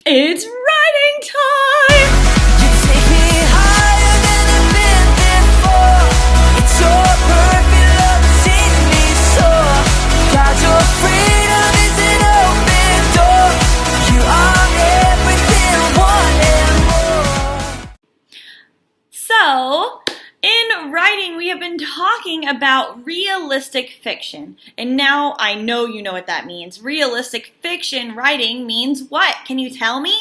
It's writing time! You take me higher than I've been before. It's your perfect love that sees me soar. God, your freedom is an open door. You are everything, one and more. So, in writing, we have been talking about realistic fiction. And now I know you know what that means. Realistic fiction writing means what? Can you tell me?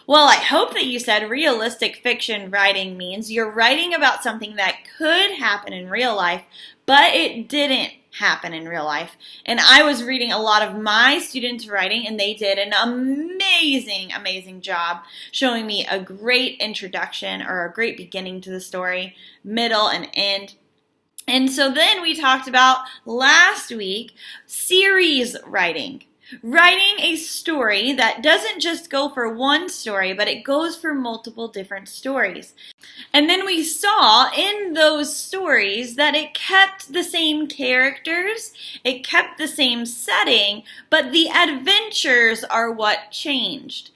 Well, I hope that you said realistic fiction writing means you're writing about something that could happen in real life, but it didn't happen in real life. And I was reading a lot of my students' writing, and they did an amazing job showing me a great introduction or a great beginning to the story, middle, and end. And so then we talked about last week series writing. Writing a story that doesn't just go for one story, but it goes for multiple different stories. And then we saw in those stories that it kept the same characters, it kept the same setting, but the adventures are what changed.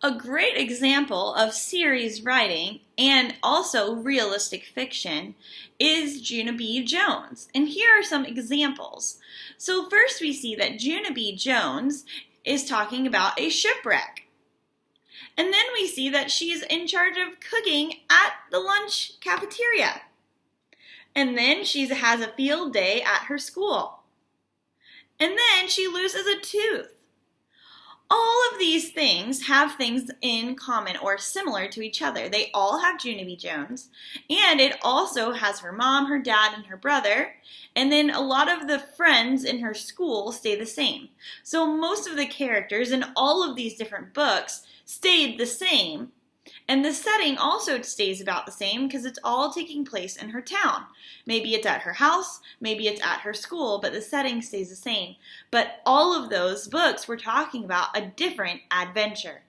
A great example of series writing and also realistic fiction is Junie B. Jones. And here are some examples. So first we see that Junie B. Jones is talking about a shipwreck. And then we see that she's in charge of cooking at the lunch cafeteria. And then she has a field day at her school. And then she loses a tooth. All of these things have things in common or similar to each other. They all have Junie B. Jones, and it also has her mom, her dad, and her brother, and then a lot of the friends in her school stay the same. So most of the characters in all of these different books stayed the same, and the setting also stays about the same because it's all taking place in her town. Maybe it's at her house, maybe it's at her school, but the setting stays the same. But all of those books were talking about a different adventure.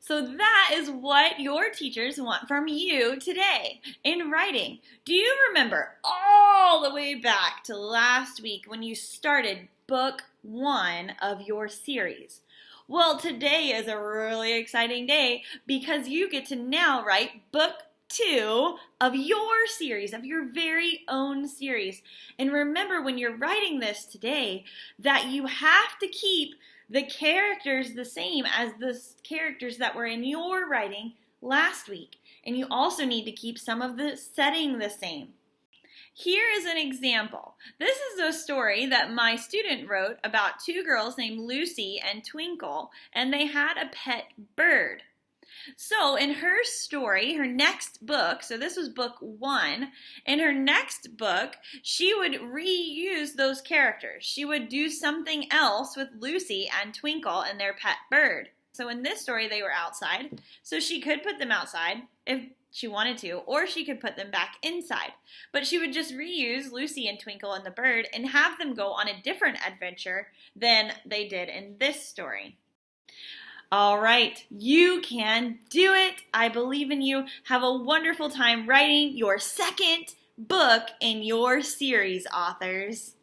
So that is what your teachers want from you today in writing. Do you remember all the way back to last week when you started book 1 of your series? Well, today is a really exciting day because you get to now write book 2 of your series, of your very own series. And remember when you're writing this today that you have to keep the characters the same as the characters that were in your writing last week. And you also need to keep some of the setting the same. Here is an example. This is a story that my student wrote about 2 girls named Lucy and Twinkle, and they had a pet bird. So in her story, her next book, so this was book 1, in her next book, she would reuse those characters. She would do something else with Lucy and Twinkle and their pet bird. So in this story, they were outside, so she could put them outside if she wanted to, or she could put them back inside. But she would just reuse Lucy and Twinkle and the bird and have them go on a different adventure than they did in this story. All right, you can do it. I believe in you. Have a wonderful time writing your second book in your series, authors.